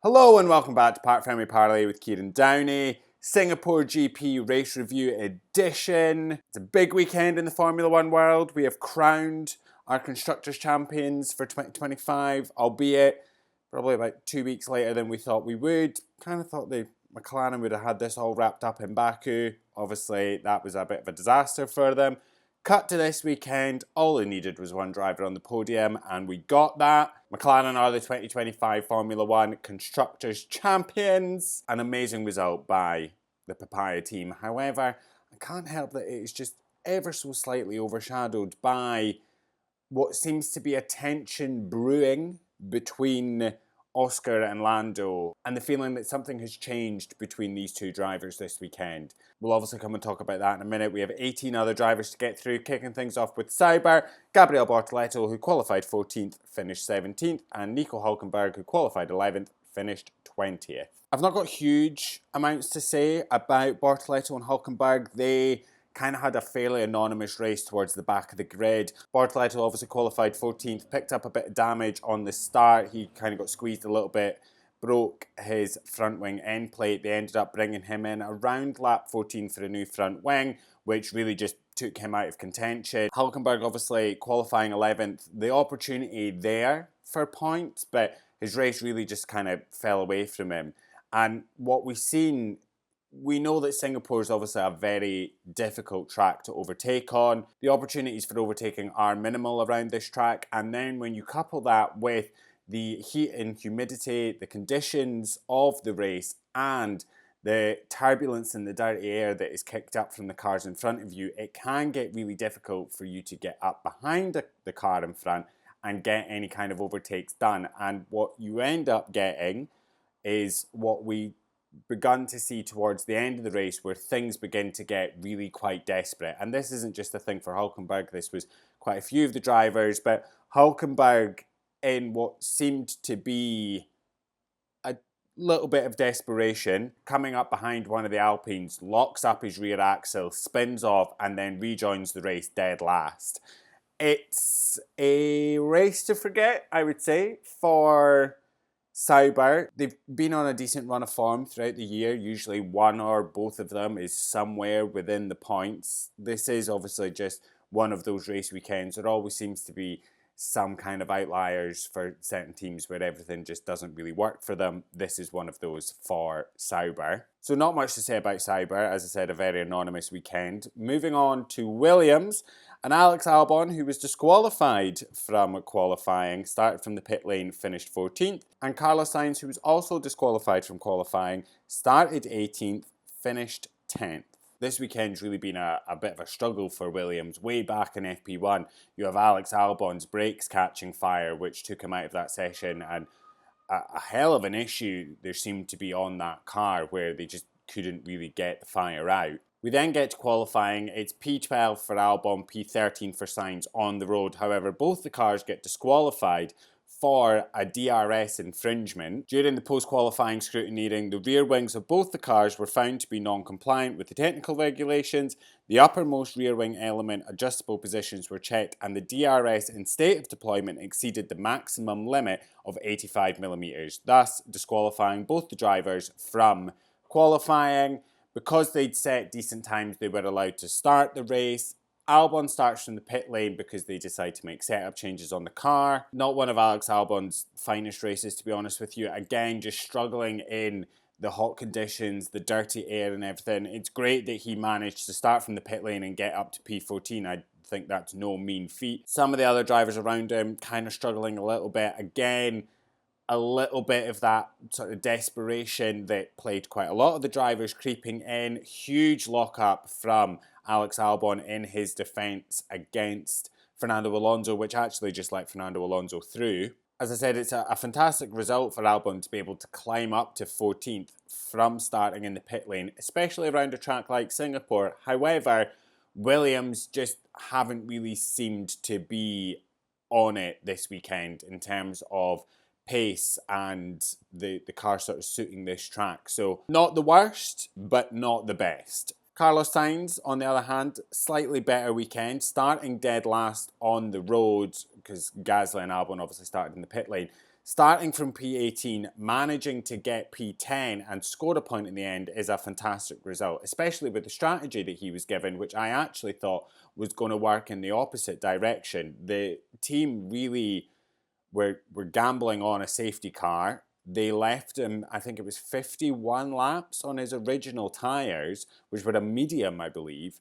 Hello and welcome back to Parc Fermé Parlay with Kieran Downey. Singapore GP Race Review Edition. It's a big weekend in the Formula One world. We have crowned our Constructors' Champions for 2025, albeit probably about 2 weeks later than we thought we would. Kind of thought the McLaren would have had this all wrapped up in Baku. Obviously, that was a bit of a disaster for them. Cut to this weekend, all they needed was one driver on the podium, and we got that. McLaren are the 2025 Formula One Constructors' Champions. An amazing result by the Papaya team. However, I can't help that it is just ever so slightly overshadowed by what seems to be a tension brewing between Oscar and Lando, and the feeling that something has changed between these two drivers this weekend. We'll obviously come and talk about that in a minute. We have 18 other drivers to get through, kicking things off with Sauber. Gabriel Bortoleto, who qualified 14th, finished 17th, and Nico Hülkenberg, who qualified 11th, finished 20th. I've not got huge amounts to say about Bortoleto and Hülkenberg. They kind of had a fairly anonymous race towards the back of the grid. Bortoleto obviously qualified 14th, picked up a bit of damage on the start. He kind of got squeezed a little bit, broke his front wing end plate. They ended up bringing him in around lap 14 for a new front wing, which really just took him out of contention. Hülkenberg obviously qualifying 11th. The opportunity there for points, but his race really just kind of fell away from him. And what we've seen, we know that Singapore is obviously a very difficult track to overtake on. The opportunities for overtaking are minimal around this track, and then when you couple that with the heat and humidity, the conditions of the race, and the turbulence and the dirty air that is kicked up from the cars in front of you, it can get really difficult for you to get up behind the car in front and get any kind of overtakes done. And what you end up getting is what we begun to see towards the end of the race, where things begin to get really quite desperate. And this isn't just a thing for Hülkenberg, this was quite a few of the drivers, but Hülkenberg, in what seemed to be a little bit of desperation, coming up behind one of the Alpines, locks up his rear axle, spins off, and then rejoins the race dead last. It's a race to forget, I would say, for Sauber. They've been on a decent run of form throughout the year. Usually one or both of them is somewhere within the points. This is obviously just one of those race weekends. There always seems to be some kind of outliers for certain teams where everything just doesn't really work for them. This is one of those for Sauber. So not much to say about Sauber. As I said, a very anonymous weekend. Moving on to Williams. And Alex Albon, who was disqualified from qualifying, started from the pit lane, finished 14th. And Carlos Sainz, who was also disqualified from qualifying, started 18th, finished 10th. This weekend's really been a bit of a struggle for Williams. Way back in FP1, you have Alex Albon's brakes catching fire, which took him out of that session, and a hell of an issue there seemed to be on that car, where they just couldn't really get the fire out. We then get to qualifying. It's P12 for Albon, P13 for Sainz on the road. However, both the cars get disqualified for a DRS infringement. During the post-qualifying scrutineering, the rear wings of both the cars were found to be non-compliant with the technical regulations. The uppermost rear wing element adjustable positions were checked, and the DRS in state of deployment exceeded the maximum limit of 85mm, thus disqualifying both the drivers from qualifying. Because they'd set decent times, they were allowed to start the race. Albon starts from the pit lane because they decide to make setup changes on the car. Not one of Alex Albon's finest races, to be honest with you. Again, just struggling in the hot conditions, the dirty air and everything. It's great that he managed to start from the pit lane and get up to P14. I think that's no mean feat. Some of the other drivers around him kind of struggling a little bit. Again, a little bit of that sort of desperation that played quite a lot of the drivers creeping in. Huge lockup from Alex Albon in his defence against Fernando Alonso, which actually just let Fernando Alonso through. As I said, it's a fantastic result for Albon to be able to climb up to 14th from starting in the pit lane, especially around a track like Singapore. However, Williams just haven't really seemed to be on it this weekend in terms of pace and the car sort of suiting this track. So not the worst, but not the best. Carlos Sainz, on the other hand, slightly better weekend, starting dead last on the road, because Gasly and Albon obviously started in the pit lane. starting from P18, managing to get P10 and scored a point in the end is a fantastic result, especially with the strategy that he was given, which I actually thought was going to work in the opposite direction. The team really were gambling on a safety car. They left him, I think it was 51 laps on his original tyres, which were a medium, I believe.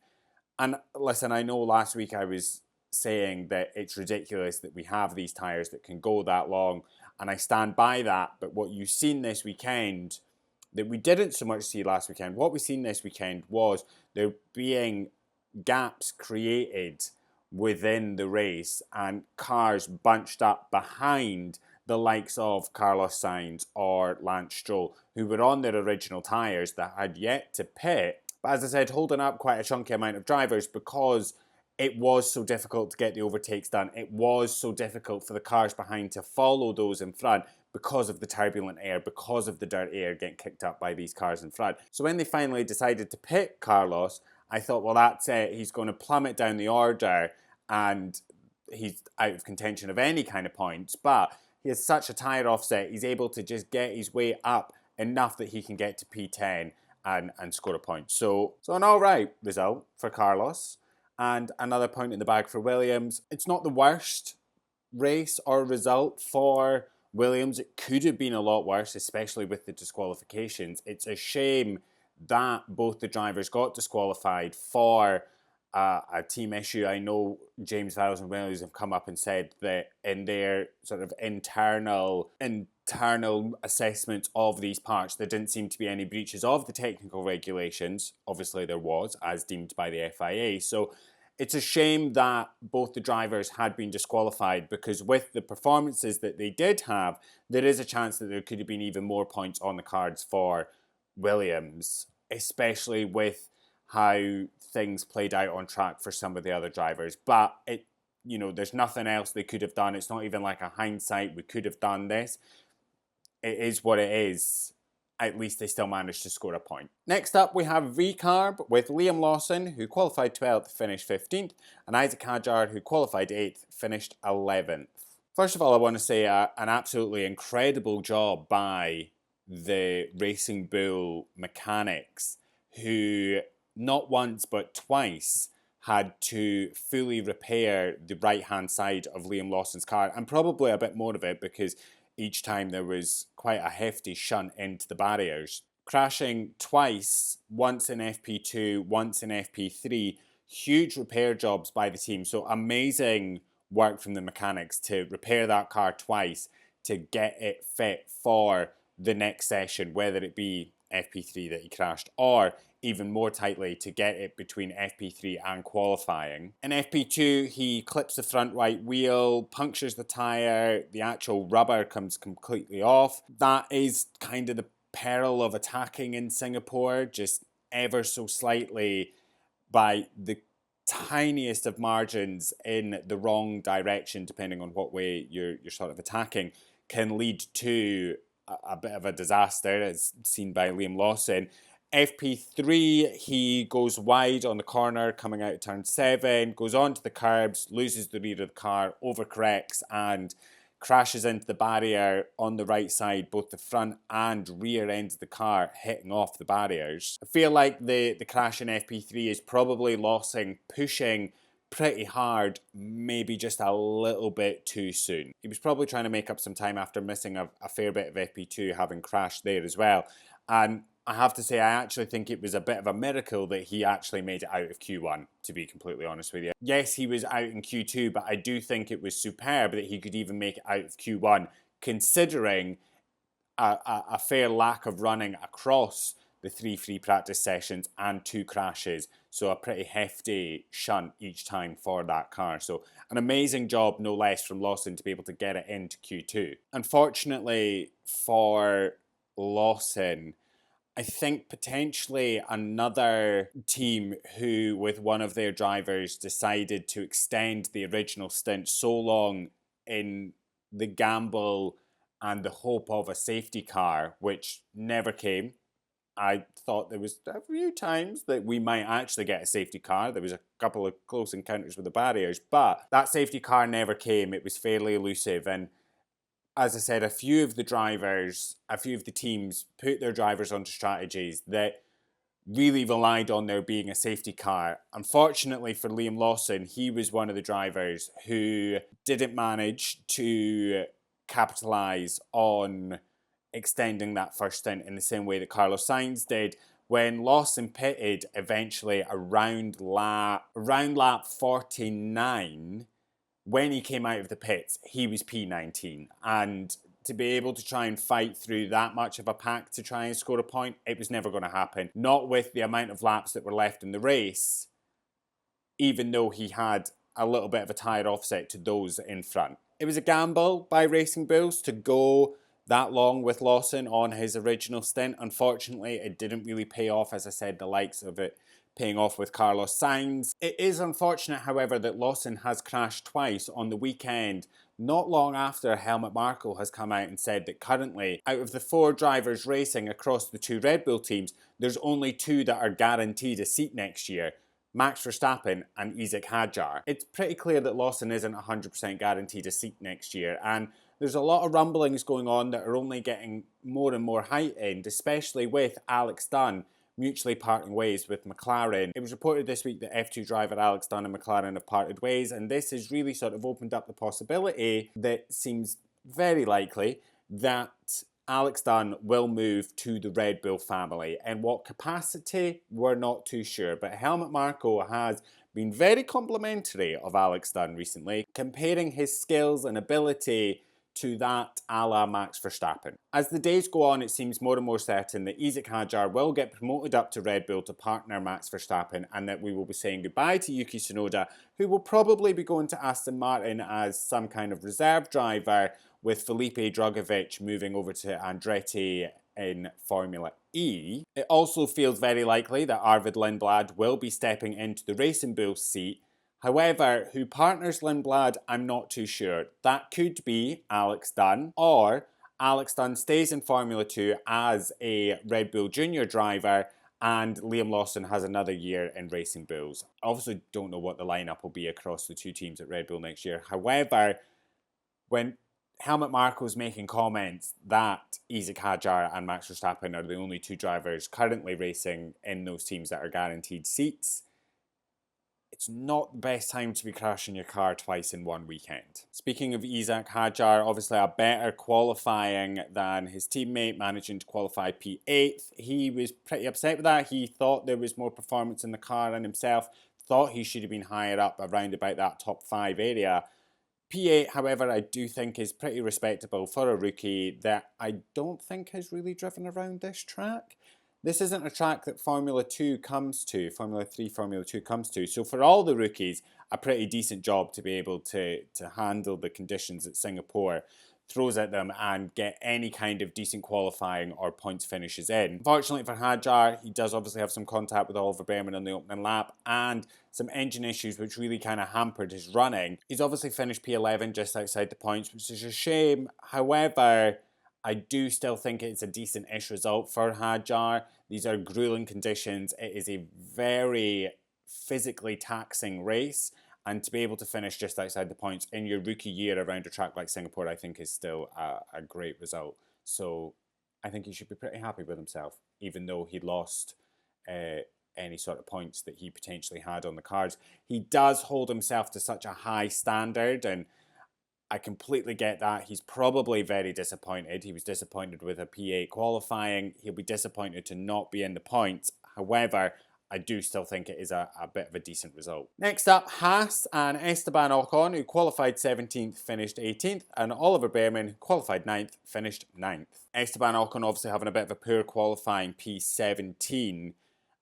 And listen, I know last week I was saying that it's ridiculous that we have these tyres that can go that long, and I stand by that. But what you've seen this weekend that we didn't so much see last weekend, what we've seen this weekend was there being gaps created within the race and cars bunched up behind the likes of Carlos Sainz or Lance Stroll, who were on their original tyres that had yet to pit. But as I said, holding up quite a chunky amount of drivers because it was so difficult to get the overtakes done. It was so difficult for the cars behind to follow those in front because of the turbulent air, because of the dirt air getting kicked up by these cars in front. So when they finally decided to pit Carlos, I thought, well, that's it. He's going to plummet down the order and he's out of contention of any kind of points. But he has such a tyre offset, he's able to just get his way up enough that he can get to P10 and score a point. So an all right result for Carlos. And another point in the bag for Williams. It's not the worst race or result for Williams. It could have been a lot worse, especially with the disqualifications. It's a shame that both the drivers got disqualified for a team issue. I know James Vowles and Williams have come up and said that in their sort of internal assessments of these parts, there didn't seem to be any breaches of the technical regulations. Obviously there was, as deemed by the FIA. So it's a shame that both the drivers had been disqualified, because with the performances that they did have, there is a chance that there could have been even more points on the cards for Williams, especially with how things played out on track for some of the other drivers. But there's nothing else they could have done. It's not even like a hindsight, we could have done this. It is what it is. At least they still managed to score a point. Next up, we have VCARB with Liam Lawson, who qualified 12th, finished 15th, and Isaac Hadjar, who qualified 8th, finished 11th. First of all, I want to say an absolutely incredible job by the Racing Bull mechanics, who not once but twice had to fully repair the right-hand side of Liam Lawson's car, and probably a bit more of it because each time there was quite a hefty shunt into the barriers. Crashing twice, once in FP2, once in FP3, huge repair jobs by the team. So amazing work from the mechanics to repair that car twice to get it fit for the next session, whether it be FP3 that he crashed or even more tightly to get it between FP3 and qualifying. In FP2, he clips the front right wheel, punctures the tyre, the actual rubber comes completely off. That is kind of the peril of attacking in Singapore, just ever so slightly by the tiniest of margins in the wrong direction, depending on what way you're sort of attacking, can lead to a bit of a disaster, as seen by Liam Lawson. FP3, he goes wide on the corner coming out of turn 7, goes onto the curbs, loses the rear of the car, overcorrects and crashes into the barrier on the right side, both the front and rear ends of the car hitting off the barriers. I feel like the crash in FP3 is probably Lawson pushing pretty hard, maybe just a little bit too soon. He was probably trying to make up some time after missing a fair bit of FP2, having crashed there as well. And I have to say, I actually think it was a bit of a miracle that he actually made it out of Q1, to be completely honest with you. Yes, he was out in Q2, but I do think it was superb that he could even make it out of Q1, considering a fair lack of running across the 3 free practice sessions and 2 crashes. So a pretty hefty shunt each time for that car. So an amazing job, no less, from Lawson to be able to get it into Q2. Unfortunately for Lawson, I think potentially another team who, with one of their drivers, decided to extend the original stint so long in the gamble and the hope of a safety car, which never came. I thought there was a few times that we might actually get a safety car. There was a couple of close encounters with the barriers, but that safety car never came. It was fairly elusive, and as I said, a few of the teams put their drivers onto strategies that really relied on there being a safety car. Unfortunately for Liam Lawson, he was one of the drivers who didn't manage to capitalise on extending that first stint in the same way that Carlos Sainz did. When Lawson pitted eventually around lap 49, when he came out of the pits, he was P19. And to be able to try and fight through that much of a pack to try and score a point, it was never going to happen. Not with the amount of laps that were left in the race, even though he had a little bit of a tyre offset to those in front. It was a gamble by Racing Bulls to go that long with Lawson on his original stint. Unfortunately, it didn't really pay off, as I said, the likes of it paying off with Carlos Sainz. It is unfortunate, however, that Lawson has crashed twice on the weekend, not long after Helmut Marko has come out and said that currently, out of the 4 drivers racing across the 2 Red Bull teams, there's only 2 that are guaranteed a seat next year: Max Verstappen and Isaac Hadjar. It's pretty clear that Lawson isn't 100% guaranteed a seat next year, and there's a lot of rumblings going on that are only getting more and more heightened, especially with Alex Dunn mutually parting ways with McLaren. It was reported this week that F2 driver Alex Dunn and McLaren have parted ways, and this has really sort of opened up the possibility that seems very likely that Alex Dunn will move to the Red Bull family. In what capacity, we're not too sure, but Helmut Marko has been very complimentary of Alex Dunn recently, comparing his skills and ability to that a la Max Verstappen. As the days go on, it seems more and more certain that Isaac Hadjar will get promoted up to Red Bull to partner Max Verstappen, and that we will be saying goodbye to Yuki Tsunoda, who will probably be going to Aston Martin as some kind of reserve driver, with Felipe Drugovich moving over to Andretti in Formula E. It also feels very likely that Arvid Lindblad will be stepping into the Racing Bulls seat. However, who partners Lindblad, I'm not too sure. That could be Alex Dunn, or Alex Dunn stays in Formula 2 as a Red Bull Junior driver, and Liam Lawson has another year in Racing Bulls. I obviously don't know what the lineup will be across the 2 teams at Red Bull next year. However, when Helmut Marko's making comments that Isaac Hadjar and Max Verstappen are the only 2 drivers currently racing in those teams that are guaranteed seats, it's not the best time to be crashing your car twice in one weekend. Speaking of Isaac Hadjar, obviously a better qualifying than his teammate, managing to qualify P8th. He was pretty upset with that. He thought there was more performance in the car and himself thought he should have been higher up around about that top 5 area. P8, however, I do think is pretty respectable for a rookie that I don't think has really driven around this track. This isn't a track that Formula 2 comes to, Formula 3, Formula 2 comes to. So for all the rookies, a pretty decent job to be able to handle the conditions that Singapore throws at them and get any kind of decent qualifying or points finishes in. Unfortunately for Hadjar, he does obviously have some contact with Oliver Behrman on the opening lap and some engine issues which really kind of hampered his running. He's obviously finished P11 just outside the points, which is a shame. However, I do still think it's a decent-ish result for Hadjar. These are grueling conditions. It is a very physically taxing race, and to be able to finish just outside the points in your rookie year around a track like Singapore, I think is still a great result. So I think he should be pretty happy with himself, even though he lost any sort of points that he potentially had on the cards. He does hold himself to such a high standard, and I completely get that. He's probably very disappointed. He was disappointed with a P8 qualifying. He'll be disappointed to not be in the points. However, I do still think it is a bit of a decent result. Next up, Haas and Esteban Ocon, who qualified 17th, finished 18th, and Oliver Behrman, who qualified 9th, finished 9th. Esteban Ocon obviously having a bit of a poor qualifying P17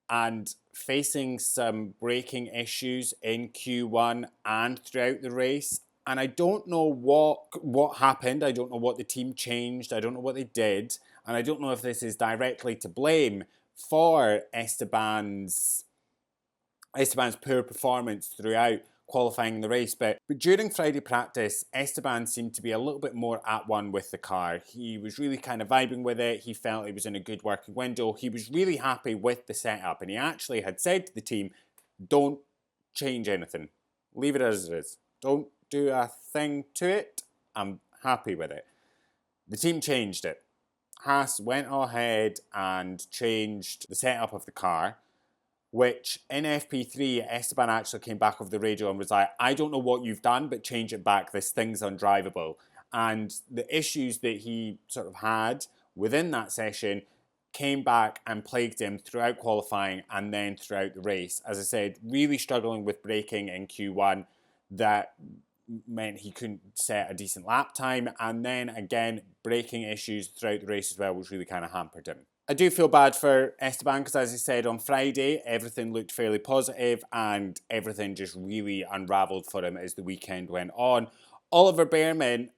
and facing some braking issues in Q1 and throughout the race. And I don't know what happened. I don't know what the team changed. I don't know what they did. And I don't know if this is directly to blame for Esteban's poor performance throughout qualifying the race. But during Friday practice, Esteban seemed to be a little bit more at one with the car. He was really kind of vibing with it. He felt it was in a good working window. He was really happy with the setup. And he actually had said to the team, don't change anything. Leave it as it is. Don't do a thing to it. I'm happy with it. The team changed it. Haas went ahead and changed the setup of the car, which in FP3, Esteban actually came back over the radio and was like, I don't know what you've done, but change it back. This thing's undrivable. And the issues that he sort of had within that session came back and plagued him throughout qualifying and then throughout the race. As I said, really struggling with braking in Q1. That meant he couldn't set a decent lap time, and then again braking issues throughout the race as well, which really kind of hampered him. I do feel bad for Esteban because, as I said, on Friday everything looked fairly positive and everything just really unravelled for him as the weekend went on. Oliver Bearman,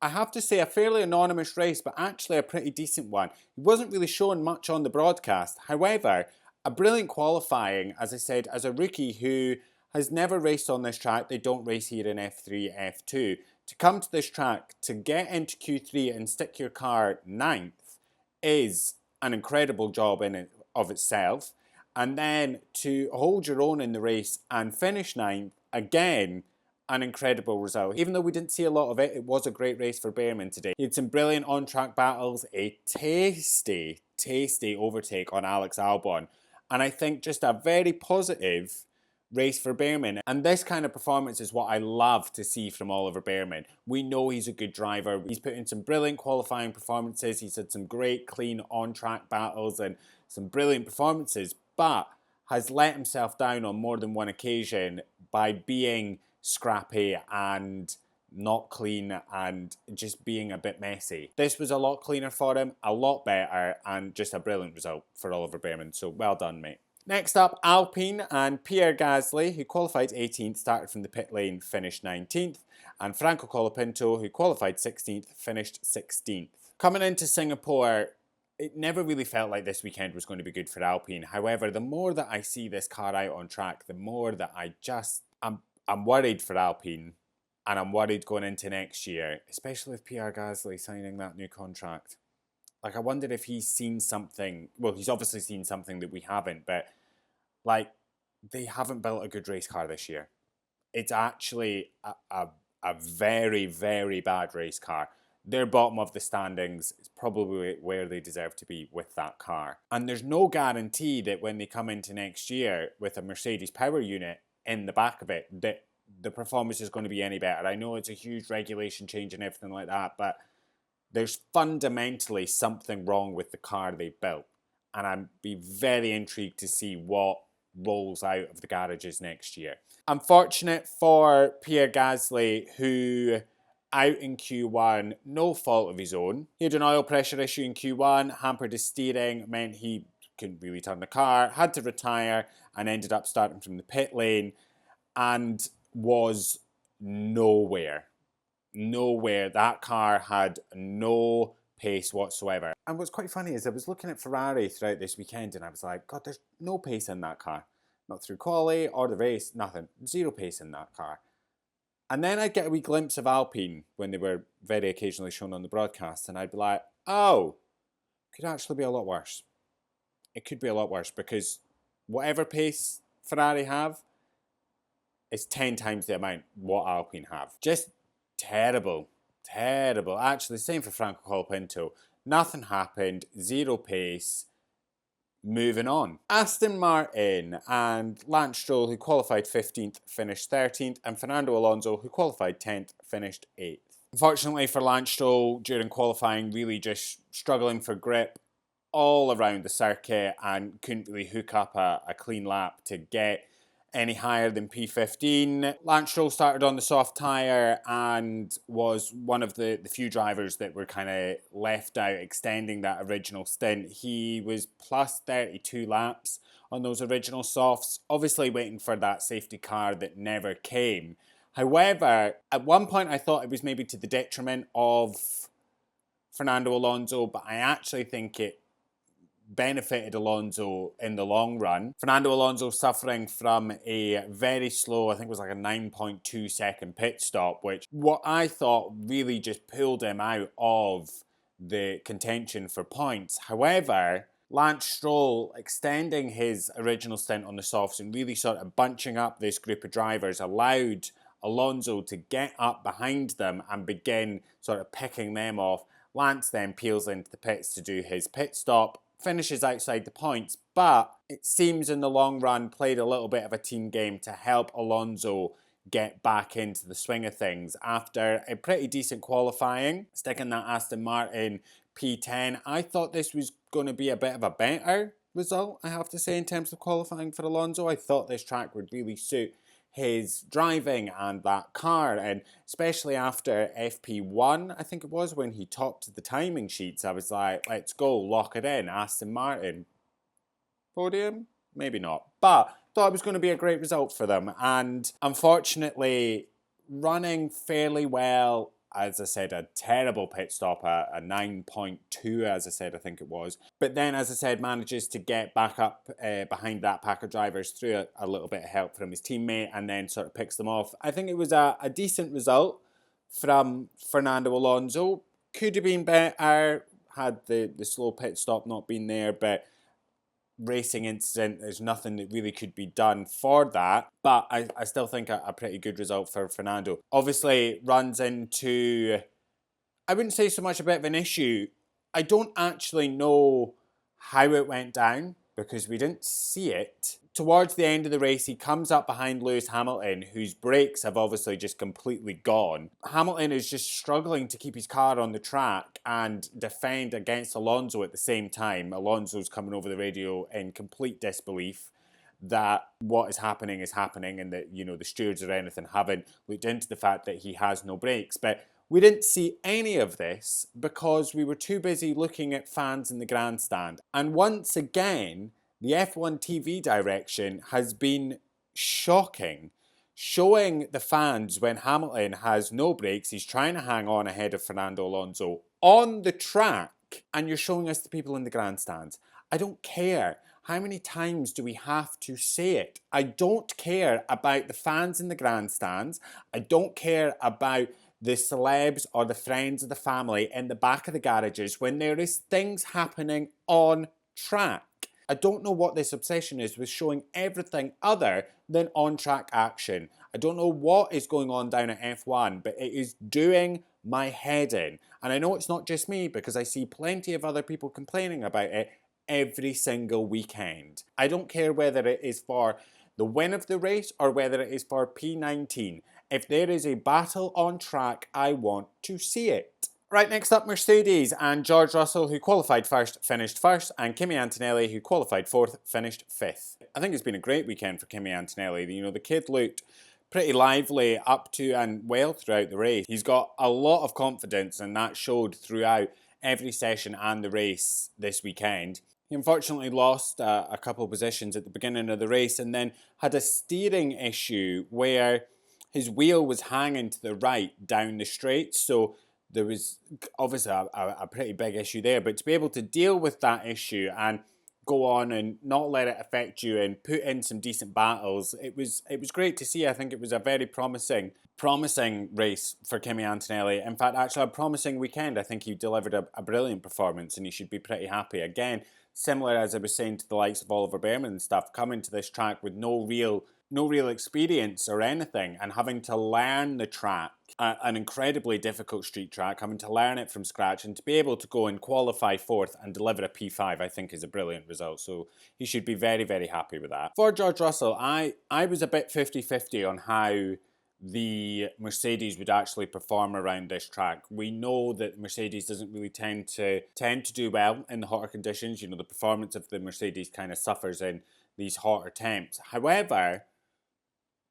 I have to say, a fairly anonymous race, but actually a pretty decent one. He wasn't really showing much on the broadcast. However, a brilliant qualifying, as I said, as a rookie who has never raced on this track. They don't race here in F3, F2. To come to this track, to get into Q3 and stick your car 9th is an incredible job in and of itself. And then to hold your own in the race and finish 9th, again, an incredible result. Even though we didn't see a lot of it, it was a great race for Bearman today. He had some brilliant on-track battles, a tasty overtake on Alex Albon. And I think just a very positive race for Bearman. And this kind of performance is what I love to see from Oliver Bearman. We know he's a good driver. He's put in some brilliant qualifying performances. He's had some great, clean on-track battles and some brilliant performances, but has let himself down on more than one occasion by being scrappy and not clean and just being a bit messy. This was a lot cleaner for him, a lot better, and just a brilliant result for Oliver Bearman. So well done, mate. Next up, Alpine and Pierre Gasly, who qualified 18th, started from the pit lane, finished 19th, and Franco Colapinto, who qualified 16th, finished 16th. Coming into Singapore, it never really felt like this weekend was going to be good for Alpine. However, the more that I see this car out on track, the more that I'm worried for Alpine, and I'm worried going into next year, especially with Pierre Gasly signing that new contract. Like, I wonder if he's seen something. Well, he's obviously seen something that we haven't, but, like, they haven't built a good race car this year. It's actually a very, very bad race car. They're bottom of the standings. It's probably where they deserve to be with that car. And there's no guarantee that when they come into next year with a Mercedes power unit in the back of it, that the performance is going to be any better. I know it's a huge regulation change and everything like that, but there's fundamentally something wrong with the car they built. And I'd be very intrigued to see what rolls out of the garages next year. Unfortunate for Pierre Gasly, who out in Q1, no fault of his own. He had an oil pressure issue in Q1, hampered his steering, meant he couldn't really turn the car, had to retire, and ended up starting from the pit lane, and was nowhere. That car had no pace whatsoever. And what's quite funny is I was looking at Ferrari throughout this weekend and I was like, God, there's no pace in that car. Not through quali or the race, nothing. Zero pace in that car. And then I'd get a wee glimpse of Alpine when they were very occasionally shown on the broadcast, and I'd be like, oh, it could actually be a lot worse. It could be a lot worse because whatever pace Ferrari have is 10 times the amount what Alpine have. Just terrible. Actually, same for Franco Colapinto. Nothing happened, zero pace. Moving on. Aston Martin and Lance Stroll, who qualified 15th, finished 13th, and Fernando Alonso, who qualified 10th, finished 8th. Unfortunately for Lance Stroll, during qualifying, really just struggling for grip all around the circuit and couldn't really hook up a clean lap to get any higher than P15. Lance Stroll started on the soft tyre and was one of the few drivers that were kind of left out extending that original stint. He was plus 32 laps on those original softs, obviously waiting for that safety car that never came. However, at one point I thought it was maybe to the detriment of Fernando Alonso, but I actually think it benefited Alonso in the long run. Fernando Alonso suffering from a very slow, I think it was like a 9.2 second pit stop, which what I thought really just pulled him out of the contention for points. However, Lance Stroll extending his original stint on the softs and really sort of bunching up this group of drivers allowed Alonso to get up behind them and begin sort of picking them off Lance then peels into the pits to do his pit stop, finishes outside the points, but it seems in the long run played a little bit of a team game to help Alonso get back into the swing of things after a pretty decent qualifying, sticking that Aston Martin P10. I thought this was going to be a bit of a better result, I have to say, in terms of qualifying for Alonso. I thought this track would really suit his driving and that car, and especially after FP1, I think it was, when he topped the timing sheets, I was like, let's go, lock it in, Aston Martin. Podium? Maybe not. But thought it was going to be a great result for them. And unfortunately, running fairly well, as I said, a terrible pit stop, a 9.2, as I said, I think it was. But then, as I said, manages to get back up behind that pack of drivers through a little bit of help from his teammate and then sort of picks them off. I think it was a decent result from Fernando Alonso. Could have been better had the slow pit stop not been there, but racing incident, there's nothing that really could be done for that, but I still think a pretty good result for Fernando. Obviously runs into, I wouldn't say so much a bit of an issue. I don't actually know how it went down because we didn't see it. Towards the end of the race, he comes up behind Lewis Hamilton, whose brakes have obviously just completely gone. Hamilton is just struggling to keep his car on the track and defend against Alonso at the same time. Alonso's coming over the radio in complete disbelief that what is happening and that, you know, the stewards or anything haven't looked into the fact that he has no brakes. But we didn't see any of this because we were too busy looking at fans in the grandstand. And once again, the F1 TV direction has been shocking, showing the fans when Hamilton has no brakes, he's trying to hang on ahead of Fernando Alonso on the track, and you're showing us the people in the grandstands. I don't care. How many times do we have to say it? I don't care about the fans in the grandstands. I don't care about the celebs or the friends of the family in the back of the garages when there is things happening on track. I don't know what this obsession is with showing everything other than on-track action. I don't know what is going on down at F1, but it is doing my head in. And I know it's not just me because I see plenty of other people complaining about it every single weekend. I don't care whether it is for the win of the race or whether it is for P19. If there is a battle on track, I want to see it. Right, next up, Mercedes and George Russell, who qualified first, finished first, and Kimi Antonelli, who qualified fourth, finished fifth. I think it's been a great weekend for Kimi Antonelli. You know, the kid looked pretty lively up to and well throughout the race. He's got a lot of confidence, and that showed throughout every session and the race this weekend. He unfortunately lost a couple of positions at the beginning of the race and then had a steering issue where his wheel was hanging to the right down the straight, so there was obviously a pretty big issue there, but to be able to deal with that issue and go on and not let it affect you and put in some decent battles, it was great to see. I think it was a very promising race for Kimi Antonelli. In fact, actually a promising weekend. I think he delivered a brilliant performance and he should be pretty happy. Again, similar as I was saying to the likes of Oliver Behrman and stuff, coming to this track with no real experience or anything and having to learn the track, an incredibly difficult street track, having to learn it from scratch and to be able to go and qualify fourth and deliver a P5, I think is a brilliant result. So he should be very, very happy with that. For George Russell, I was a bit 50-50 on how the Mercedes would actually perform around this track. We know that Mercedes doesn't really tend to do well in the hotter conditions. You know, the performance of the Mercedes kind of suffers in these hotter temps. However,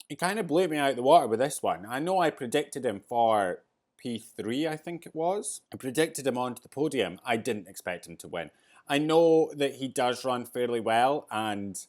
he kind of blew me out of the water with this one. I know I predicted him for P3, I think it was. I predicted him onto the podium. I didn't expect him to win. I know that he does run fairly well and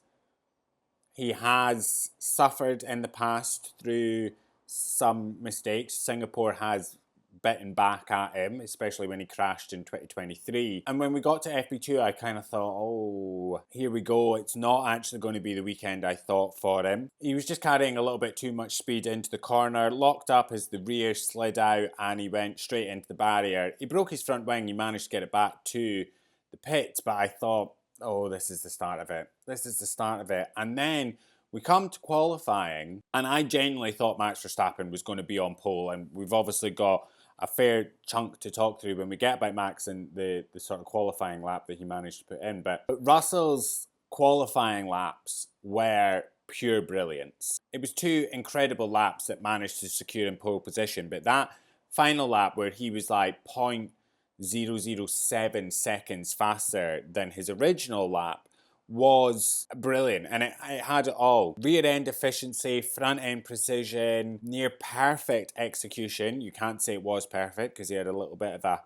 he has suffered in the past through some mistakes. Singapore has bitten back at him, especially when he crashed in 2023. And when we got to FP2, I kind of thought, oh, here we go. It's not actually going to be the weekend I thought for him. He was just carrying a little bit too much speed into the corner, locked up as the rear slid out, and he went straight into the barrier. He broke his front wing. He managed to get it back to the pits, but I thought, oh, this is the start of it. This is the start of it. And then we come to qualifying, and I genuinely thought Max Verstappen was going to be on pole, and we've obviously got a fair chunk to talk through when we get about Max and the sort of qualifying lap that he managed to put in. But Russell's qualifying laps were pure brilliance. It was 2 incredible laps that managed to secure him pole position, but that final lap where he was like 0.007 seconds faster than his original lap was brilliant, and it had it all. Rear end efficiency, front end precision, near perfect execution. You can't say it was perfect because he had a little bit of a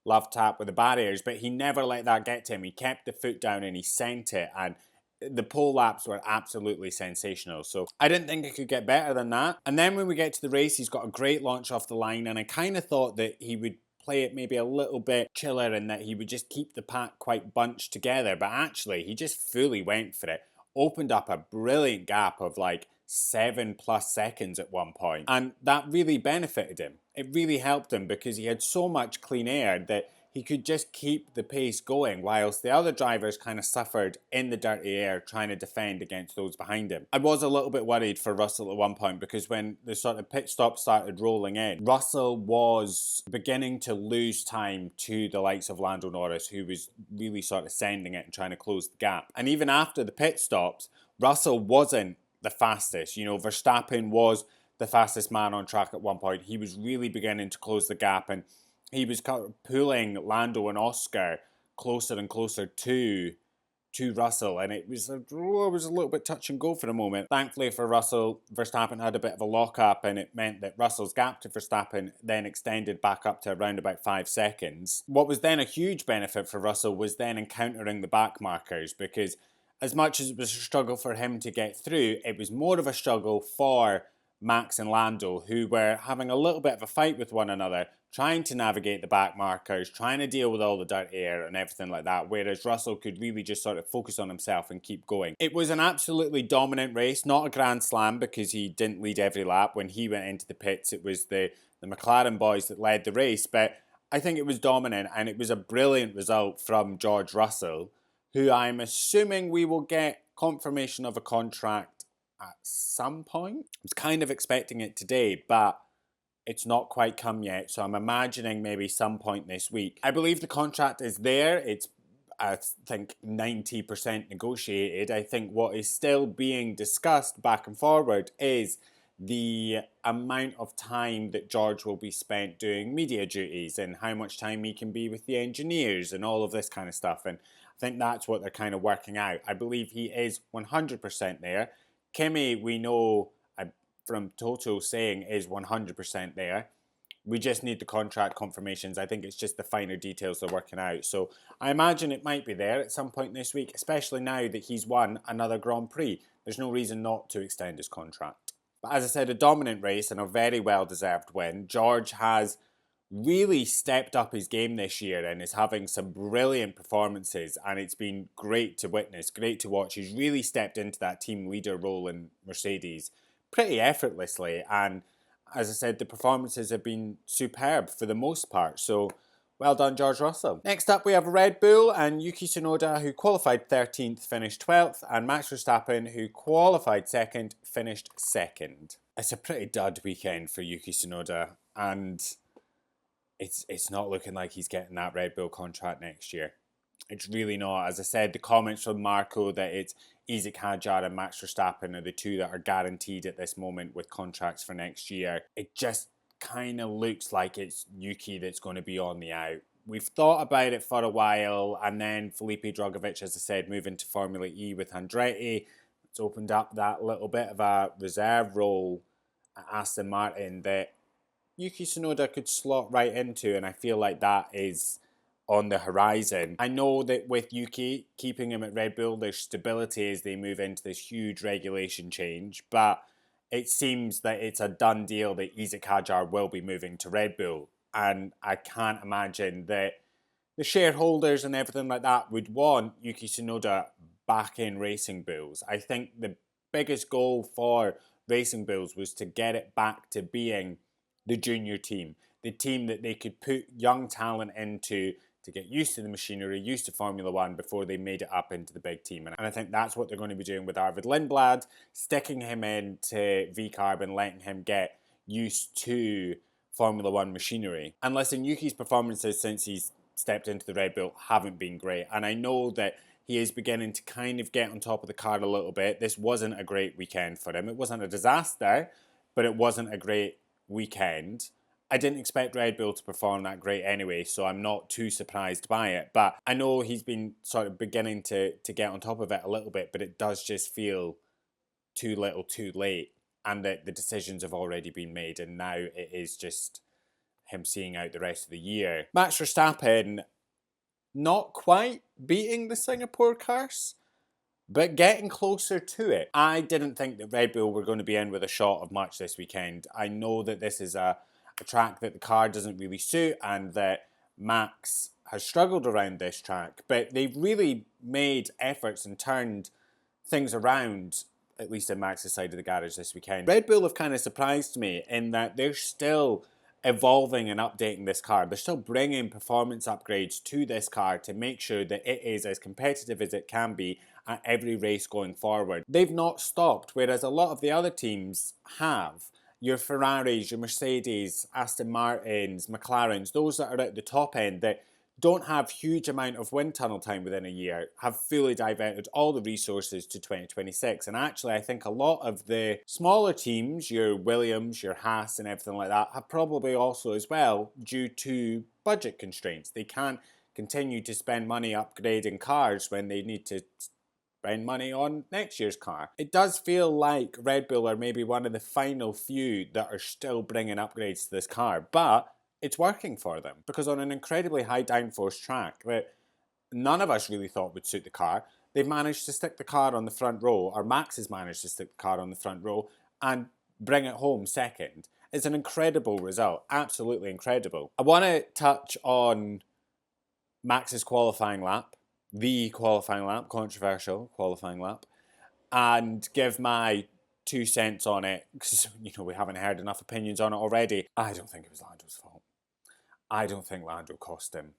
love tap with the barriers, but he never let that get to him. He kept the foot down and he sent it, and the pole laps were absolutely sensational. So I didn't think it could get better than that. And then when we get to the race, he's got a great launch off the line, and I kind of thought that he would play it maybe a little bit chiller and that he would just keep the pack quite bunched together, but actually he just fully went for it. Opened up a brilliant gap of like 7+ seconds at one point, and that really benefited him. It really helped him because he had so much clean air that he could just keep the pace going whilst the other drivers kind of suffered in the dirty air trying to defend against those behind him. I was a little bit worried for Russell at one point because when the sort of pit stop started rolling in, Russell was beginning to lose time to the likes of Lando Norris, who was really sort of sending it and trying to close the gap. And even after the pit stops, Russell wasn't the fastest. You know, Verstappen was the fastest man on track at one point. He was really beginning to close the gap, and he was kind of pulling Lando and Oscar closer and closer to Russell, and it was a little bit touch and go for a moment. Thankfully for Russell, Verstappen had a bit of a lock-up, and it meant that Russell's gap to Verstappen then extended back up to around about 5 seconds. What was then a huge benefit for Russell was then encountering the back markers, because as much as it was a struggle for him to get through, it was more of a struggle for Max and Lando, who were having a little bit of a fight with one another, trying to navigate the back markers, trying to deal with all the dirt air and everything like that, whereas Russell could really just sort of focus on himself and keep going. It was an absolutely dominant race, not a grand slam because he didn't lead every lap. When he went into the pits, it was the McLaren boys that led the race, but I think it was dominant, and it was a brilliant result from George Russell, who I'm assuming we will get confirmation of a contract at some point. I was kind of expecting it today, but it's not quite come yet, so I'm imagining maybe some point this week. I believe the contract is there. It's, I think, 90% negotiated. I think what is still being discussed back and forward is the amount of time that George will be spent doing media duties and how much time he can be with the engineers and all of this kind of stuff. And I think that's what they're kind of working out. I believe he is 100% there. Kimi, we know from Toto saying, is 100% there. We just need the contract confirmations. I think it's just the finer details they're working out. So I imagine it might be there at some point this week, especially now that he's won another Grand Prix. There's no reason not to extend his contract. But as I said, a dominant race and a very well-deserved win. George has really stepped up his game this year and is having some brilliant performances, and it's been great to witness, great to watch. He's really stepped into that team leader role in Mercedes pretty effortlessly, and as I said, the performances have been superb for the most part, so well done, George Russell. Next up, we have Red Bull and Yuki Tsunoda, who qualified 13th, finished 12th, and Max Verstappen, who qualified 2nd, finished 2nd. It's a pretty dud weekend for Yuki Tsunoda, and it's not looking like he's getting that Red Bull contract next year. It's really not. As I said, the comments from Marco that it's Isaac Hadjar and Max Verstappen are the two that are guaranteed at this moment with contracts for next year. It just kind of looks like it's Yuki that's going to be on the out. We've thought about it for a while, and then Felipe Drugovich, as I said, moving to Formula E with Andretti. It's opened up that little bit of a reserve role at Aston Martin that Yuki Tsunoda could slot right into, and I feel like that is on the horizon. I know that with Yuki, keeping him at Red Bull, there's stability as they move into this huge regulation change, but it seems that it's a done deal that Isaac Hadjar will be moving to Red Bull, and I can't imagine that the shareholders and everything like that would want Yuki Tsunoda back in Racing Bulls. I think the biggest goal for Racing Bulls was to get it back to being the junior team, the team that they could put young talent into to get used to the machinery, used to Formula One before they made it up into the big team. And I think that's what they're going to be doing with Arvid Lindblad, sticking him into V-Carb and letting him get used to Formula One machinery. And listen, Yuki's performances since he's stepped into the Red Bull haven't been great. And I know that he is beginning to kind of get on top of the card a little bit. This wasn't a great weekend for him. It wasn't a disaster, but it wasn't a great weekend. I didn't expect Red Bull to perform that great anyway, so I'm not too surprised by it. But I know he's been sort of beginning to get on top of it a little bit, but it does just feel too little too late, and that the decisions have already been made, and now it is just him seeing out the rest of the year. Max Verstappen not quite beating the Singapore curse, but getting closer to it. I didn't think that Red Bull were going to be in with a shot of much this weekend. I know that this is a track that the car doesn't really suit, and that Max has struggled around this track, but they've really made efforts and turned things around, at least in Max's side of the garage this weekend. Red Bull have kind of surprised me in that they're still evolving and updating this car. They're still bringing performance upgrades to this car to make sure that it is as competitive as it can be at every race going forward. They've not stopped, whereas a lot of the other teams have. Your Ferraris, your Mercedes, Aston Martins, McLarens, those that are at the top end that don't have huge amount of wind tunnel time within a year, have fully diverted all the resources to 2026. And actually, I think a lot of the smaller teams, your Williams, your Haas and everything like that, have probably also as well due to budget constraints. They can't continue to spend money upgrading cars when they need to spend money on next year's car. It does feel like Red Bull are maybe one of the final few that are still bringing upgrades to this car, but it's working for them, because on an incredibly high downforce track that none of us really thought would suit the car, they've managed to stick the car on the front row, or Max has managed to stick the car on the front row and bring it home second. It's an incredible result, absolutely incredible. I want to touch on Max's qualifying lap, the qualifying lap, controversial qualifying lap, and give my 2 cents on it, because we haven't heard enough opinions on it already. I don't think it was Lando's fault. I don't think Lando cost him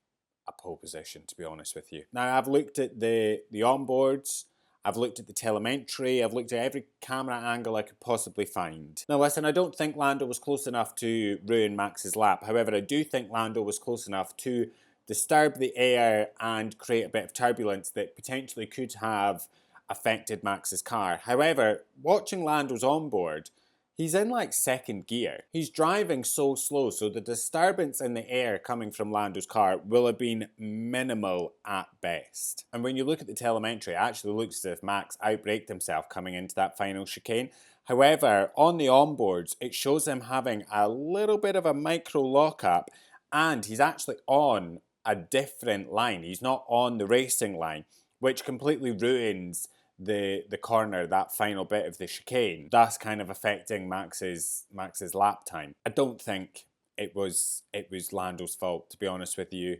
a pole position, to be honest with you. Now, I've looked at the onboards, I've looked at the telemetry, I've looked at every camera angle I could possibly find. Now listen, I don't think Lando was close enough to ruin Max's lap. However, I do think Lando was close enough to disturb the air and create a bit of turbulence that potentially could have affected Max's car. However, watching Lando's onboard, he's in like second gear. He's driving so slow, so the disturbance in the air coming from Lando's car will have been minimal at best. And when you look at the telemetry, it actually looks as if Max outbraked himself coming into that final chicane. However, on the onboards, it shows him having a little bit of a micro lockup, and he's actually on a different line. He's not on the racing line, which completely ruins the corner, that final bit of the chicane, thus kind of affecting Max's lap time. I don't think it was Lando's fault, to be honest with you.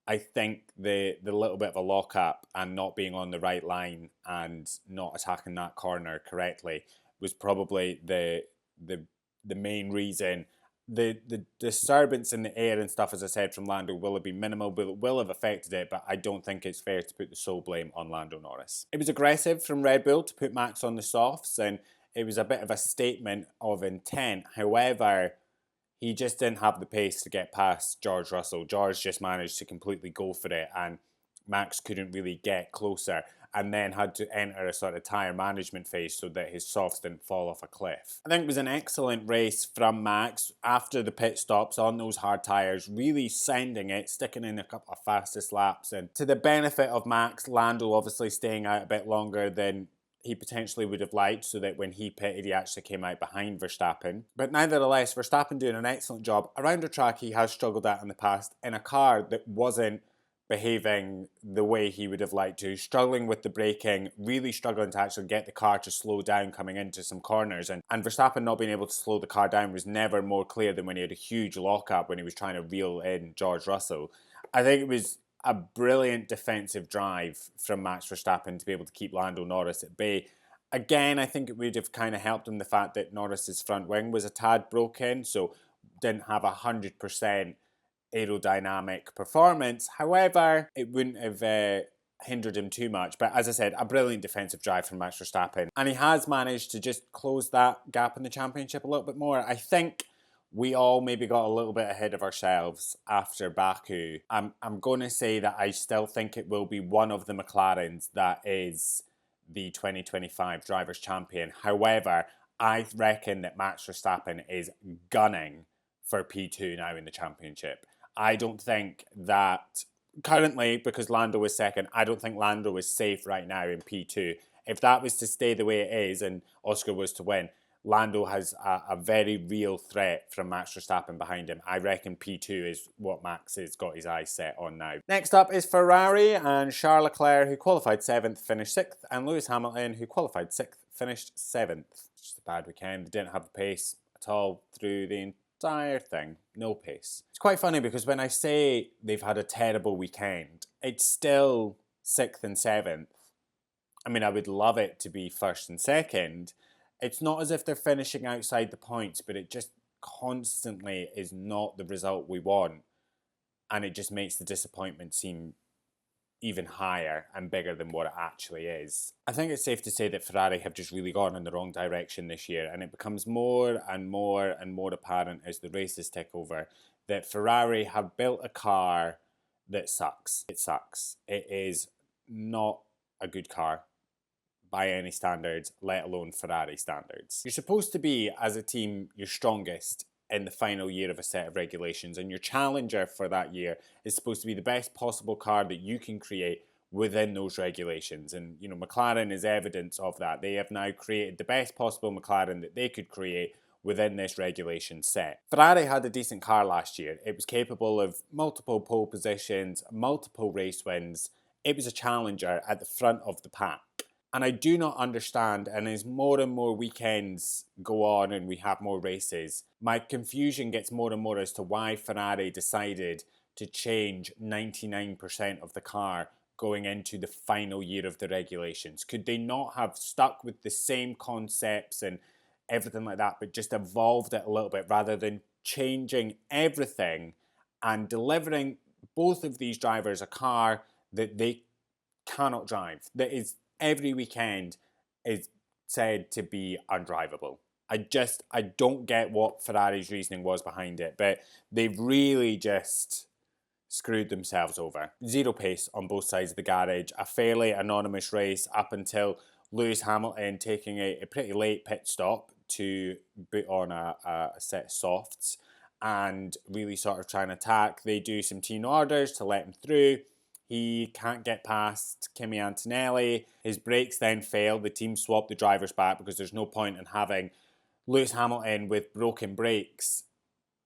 I think the little bit of a lockup and not being on the right line and not attacking that corner correctly was probably the main reason. The disturbance in the air and stuff, as I said, from Lando will have been minimal, but it will have affected it, but I don't think it's fair to put the sole blame on Lando Norris. It was aggressive from Red Bull to put Max on the softs, and it was a bit of a statement of intent. However, he just didn't have the pace to get past George Russell. George just managed to completely go for it, and Max couldn't really get closer, and then had to enter a sort of tyre management phase so that his softs didn't fall off a cliff. I think it was an excellent race from Max after the pit stops on those hard tyres, really sending it, sticking in a couple of fastest laps, and to the benefit of Max, Lando obviously staying out a bit longer than he potentially would have liked, so that when he pitted, he actually came out behind Verstappen. But nevertheless, Verstappen doing an excellent job around a track he has struggled at in the past, in a car that wasn't behaving the way he would have liked to, struggling with the braking, really struggling to actually get the car to slow down coming into some corners. And Verstappen not being able to slow the car down was never more clear than when he had a huge lockup when he was trying to reel in George Russell. I think it was a brilliant defensive drive from Max Verstappen to be able to keep Lando Norris at bay. Again, I think it would have kind of helped him the fact that Norris's front wing was a tad broken, so didn't have 100% aerodynamic performance. However, it wouldn't have hindered him too much. But as I said, a brilliant defensive drive from Max Verstappen. And he has managed to just close that gap in the championship a little bit more. I think we all maybe got a little bit ahead of ourselves after Baku. I'm going to say that I still think it will be one of the McLarens that is the 2025 Drivers' Champion. However, I reckon that Max Verstappen is gunning for P2 now in the championship. I don't think that currently, because Lando is second, I don't think Lando is safe right now in P2. If that was to stay the way it is and Oscar was to win, Lando has a very real threat from Max Verstappen behind him. I reckon P2 is what Max has got his eyes set on now. Next up is Ferrari, and Charles Leclerc, who qualified 7th, finished 6th, and Lewis Hamilton, who qualified 6th, finished 7th. Just a bad weekend. They didn't have the pace at all through the entire thing. No pace. It's quite funny because when I say they've had a terrible weekend, it's still 6th and 7th. I mean, I would love it to be 1st and 2nd. It's not as if they're finishing outside the points, but it just constantly is not the result we want. And it just makes the disappointment seem even higher and bigger than what it actually is. I think it's safe to say that Ferrari have just really gone in the wrong direction this year, and it becomes more and more and more apparent as the races tick over that Ferrari have built a car that sucks. It sucks. It is not a good car by any standards, let alone Ferrari standards. You're supposed to be, as a team, your strongest in the final year of a set of regulations, and your challenger for that year is supposed to be the best possible car that you can create within those regulations. And, you know, McLaren is evidence of that. They have now created the best possible McLaren that they could create within this regulation set. Ferrari had a decent car last year. It was capable of multiple pole positions, multiple race wins. It was a challenger at the front of the pack. And I do not understand, and as more and more weekends go on and we have more races, my confusion gets more and more as to why Ferrari decided to change 99% of the car going into the final year of the regulations. Could they not have stuck with the same concepts and everything like that, but just evolved it a little bit rather than changing everything and delivering both of these drivers a car that they cannot drive, that is every weekend is said to be undrivable. I don't get what Ferrari's reasoning was behind it, but they've really just screwed themselves over. Zero pace on both sides of the garage, a fairly anonymous race up until Lewis Hamilton taking a pretty late pit stop to put on a set of softs and really sort of try and attack. They do some team orders to let him through. He can't get past Kimi Antonelli. His brakes then fail. The team swap the drivers back because there's no point in having Lewis Hamilton with broken brakes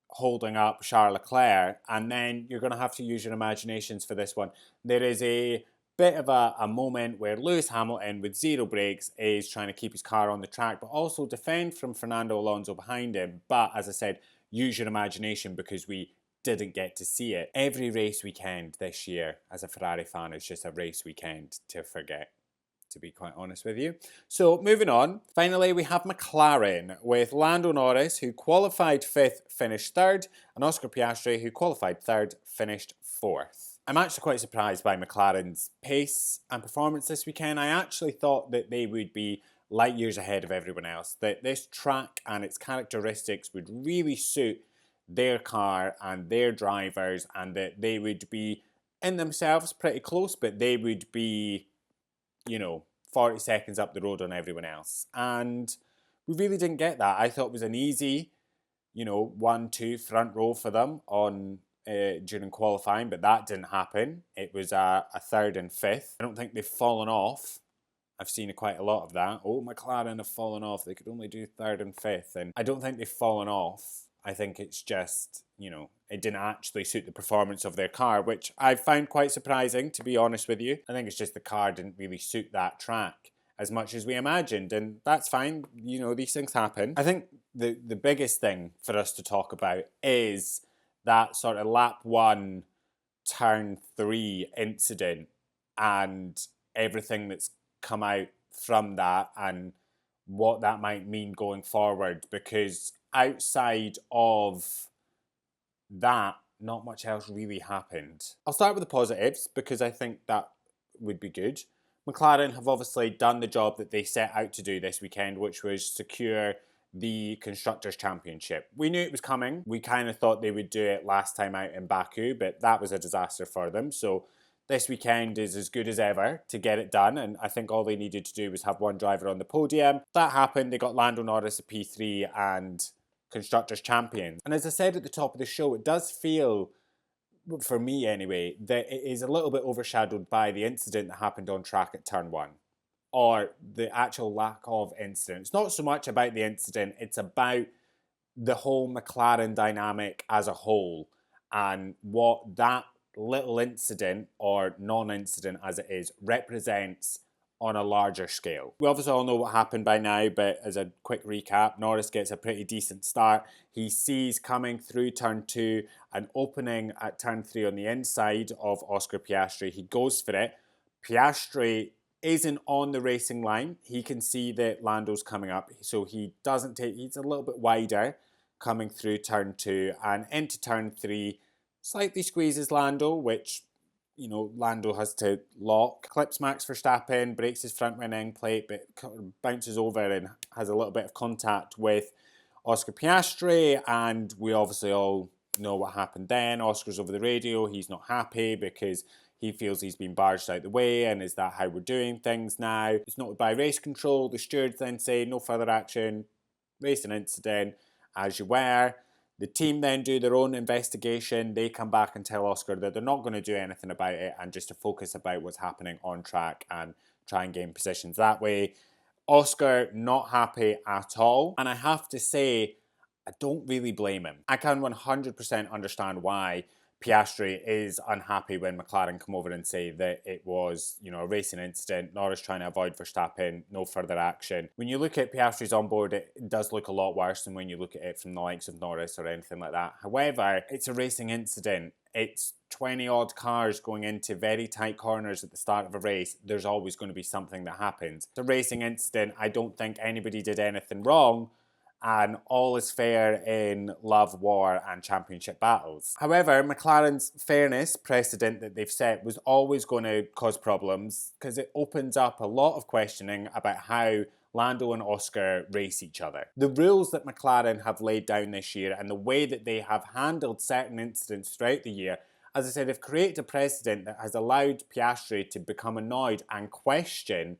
holding up Charles Leclerc. And then you're going to have to use your imaginations for this one. There is a bit of a moment where Lewis Hamilton with zero brakes is trying to keep his car on the track, but also defend from Fernando Alonso behind him. But as I said, use your imagination because we didn't get to see it. Every race weekend this year as a Ferrari fan is just a race weekend to forget, to be quite honest with you. So moving on, finally we have McLaren with Lando Norris, who qualified 5th, finished 3rd, and Oscar Piastri, who qualified 3rd, finished 4th. I'm actually quite surprised by McLaren's pace and performance this weekend. I actually thought that they would be light years ahead of everyone else, that this track and its characteristics would really suit their car and their drivers, and that they would be in themselves pretty close, but they would be, 40 seconds up the road on everyone else. And we really didn't get that. I thought it was an easy, 1-2 front row for them on during qualifying, but that didn't happen. It was a 3rd and 5th. I don't think they've fallen off. I've seen quite a lot of that. Oh, McLaren have fallen off. They could only do 3rd and 5th. And I don't think they've fallen off. I think it's just, it didn't actually suit the performance of their car, which I found quite surprising, to be honest with you. I think it's just the car didn't really suit that track as much as we imagined, and that's fine. These things happen. I think the biggest thing for us to talk about is that sort of lap 1, turn 3 incident and everything that's come out from that and what that might mean going forward, because outside of that, not much else really happened. I'll start with the positives because I think that would be good. McLaren have obviously done the job that they set out to do this weekend, which was secure the Constructors' Championship. We knew it was coming. We kind of thought they would do it last time out in Baku, but that was a disaster for them. So this weekend is as good as ever to get it done, and I think all they needed to do was have one driver on the podium. That happened. They got Lando Norris a P3 and Constructors' Champions. And as I said at the top of the show, it does feel, for me anyway, that it is a little bit overshadowed by the incident that happened on track at turn 1. Or the actual lack of incident. It's not so much about the incident, it's about the whole McLaren dynamic as a whole and what that little incident, or non-incident as it is, represents on a larger scale. We obviously all know what happened by now, but as a quick recap, Norris gets a pretty decent start. He sees coming through turn 2 an opening at turn 3 on the inside of Oscar Piastri. He goes for it. Piastri isn't on the racing line. He can see that Lando's coming up, so he doesn't take, he's a little bit wider coming through turn 2 and into turn 3, slightly squeezes Lando, which, you know, Lando has to lock, clips Max Verstappen, breaks his front wing end plate, but bounces over and has a little bit of contact with Oscar Piastri, and we obviously all know what happened then. Oscar's over the radio, he's not happy because he feels he's been barged out the way, and is that how we're doing things now? It's noted by race control. The stewards then say no further action, racing incident, as you were. The team then do their own investigation. They come back and tell Oscar that they're not going to do anything about it and just to focus about what's happening on track and try and gain positions that way. Oscar not happy at all, and I have to say, I don't really blame him. I can 100% understand why Piastri is unhappy when McLaren come over and say that it was, you know, a racing incident, Norris trying to avoid Verstappen, no further action. When you look at Piastri's onboard, it does look a lot worse than when you look at it from the likes of Norris or anything like that. However, it's a racing incident. It's 20 odd cars going into very tight corners at the start of a race. There's always going to be something that happens. It's a racing incident. I don't think anybody did anything wrong, and all is fair in love, war, and championship battles. However, McLaren's fairness precedent that they've set was always going to cause problems because it opens up a lot of questioning about how Lando and Oscar race each other. The rules that McLaren have laid down this year and the way that they have handled certain incidents throughout the year, as I said, have created a precedent that has allowed Piastri to become annoyed and question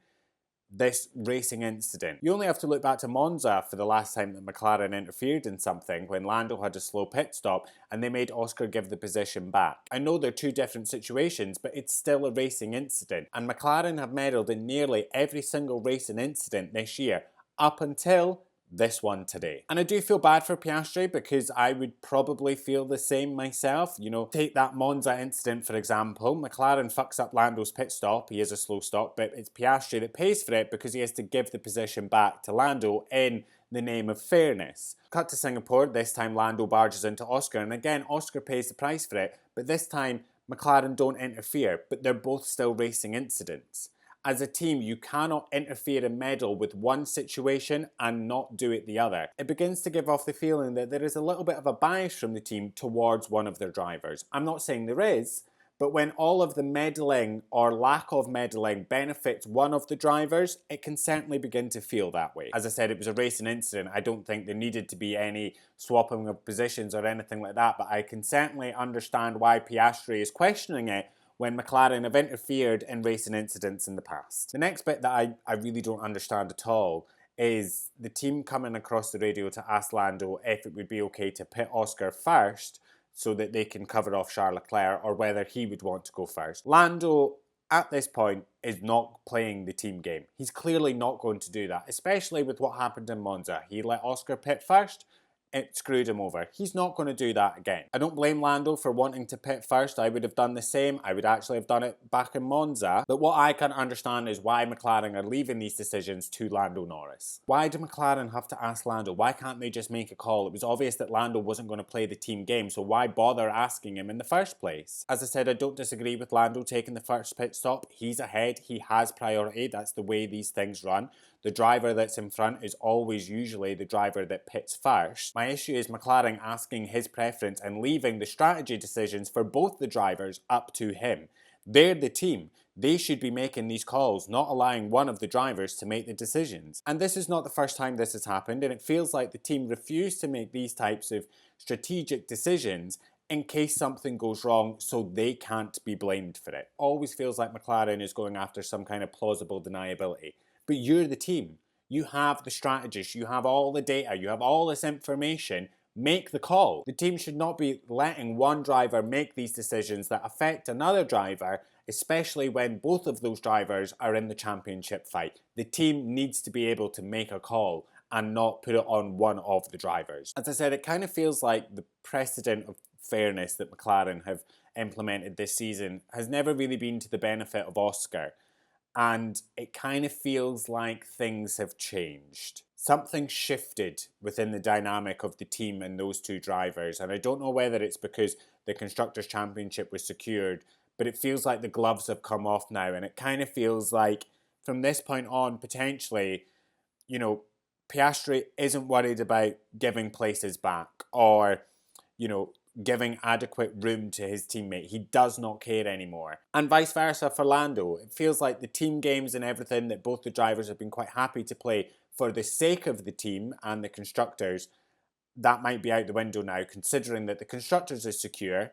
this racing incident. You only have to look back to Monza for the last time that McLaren interfered in something, when Lando had a slow pit stop and they made Oscar give the position back. I know they're two different situations, but it's still a racing incident, and McLaren have meddled in nearly every single racing incident this year, up until this one today. And I do feel bad for Piastri because I would probably feel the same myself. You know, take that Monza incident for example. McLaren fucks up Lando's pit stop. He is a slow stop, but it's Piastri that pays for it because he has to give the position back to Lando in the name of fairness. Cut to Singapore. This time Lando barges into Oscar, and again Oscar pays the price for it, but this time McLaren don't interfere, but they're both still racing incidents. As a team, you cannot interfere and meddle with one situation and not do it the other. It begins to give off the feeling that there is a little bit of a bias from the team towards one of their drivers. I'm not saying there is, but when all of the meddling or lack of meddling benefits one of the drivers, it can certainly begin to feel that way. As I said, it was a racing incident. I don't think there needed to be any swapping of positions or anything like that, but I can certainly understand why Piastri is questioning it when McLaren have interfered in racing incidents in the past. The next bit that I really don't understand at all is the team coming across the radio to ask Lando if it would be okay to pit Oscar first so that they can cover off Charles Leclerc, or whether he would want to go first. Lando, at this point, is not playing the team game. He's clearly not going to do that, especially with what happened in Monza. He let Oscar pit first, it screwed him over. He's not going to do that again. I don't blame Lando for wanting to pit first. I would have done the same. I would actually have done it back in Monza. But what I can't understand is why McLaren are leaving these decisions to Lando Norris. Why do McLaren have to ask Lando? Why can't they just make a call? It was obvious that Lando wasn't going to play the team game, so why bother asking him in the first place? As I said, I don't disagree with Lando taking the first pit stop. He's ahead. He has priority. That's the way these things run. The driver that's in front is always usually the driver that pits first. My issue is McLaren asking his preference and leaving the strategy decisions for both the drivers up to him. They're the team. They should be making these calls, not allowing one of the drivers to make the decisions. And this is not the first time this has happened, and it feels like the team refused to make these types of strategic decisions in case something goes wrong so they can't be blamed for it. Always feels like McLaren is going after some kind of plausible deniability. But you're the team. You have the strategists, you have all the data, you have all this information. Make the call. The team should not be letting one driver make these decisions that affect another driver, especially when both of those drivers are in the championship fight. The team needs to be able to make a call and not put it on one of the drivers. As I said, it kind of feels like the precedent of fairness that McLaren have implemented this season has never really been to the benefit of Oscar. And it kind of feels like things have changed. Something shifted within the dynamic of the team and those two drivers. And I don't know whether it's because the Constructors' Championship was secured, but it feels like the gloves have come off now. And it kind of feels like from this point on, potentially, Piastri isn't worried about giving places back or, giving adequate room to his teammate. He does not care anymore. And vice versa for Lando. It feels like the team games and everything that both the drivers have been quite happy to play for the sake of the team and the constructors, that might be out the window now, considering that the constructors is secure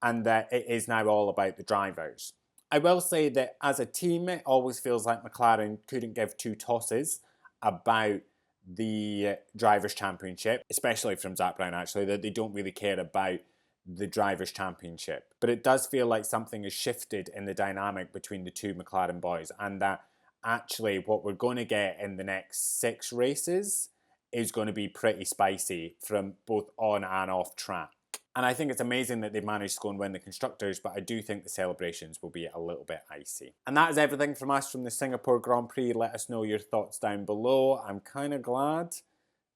and that it is now all about the drivers. I will say that as a team, it always feels like McLaren couldn't give two tosses about the Drivers' Championship, especially from Zak Brown actually, that they don't really care about the Drivers' Championship. But it does feel like something has shifted in the dynamic between the two McLaren boys, and that actually what we're going to get in the next 6 races is going to be pretty spicy from both on and off track. And I think it's amazing that they've managed to go and win the Constructors, but I do think the celebrations will be a little bit icy. And that is everything from us from the Singapore Grand Prix. Let us know your thoughts down below. I'm kind of glad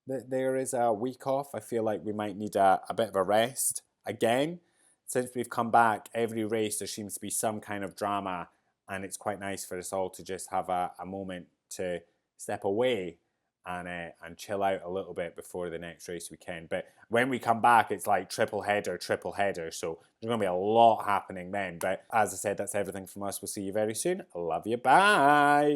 that there is a week off. I feel like we might need a bit of a rest. Again, since we've come back, every race there seems to be some kind of drama, and it's quite nice for us all to just have a moment to step away and chill out a little bit before the next race weekend. But when we come back, it's like triple header. So there's going to be a lot happening then. But as I said, that's everything from us. We'll see you very soon. I love you. Bye.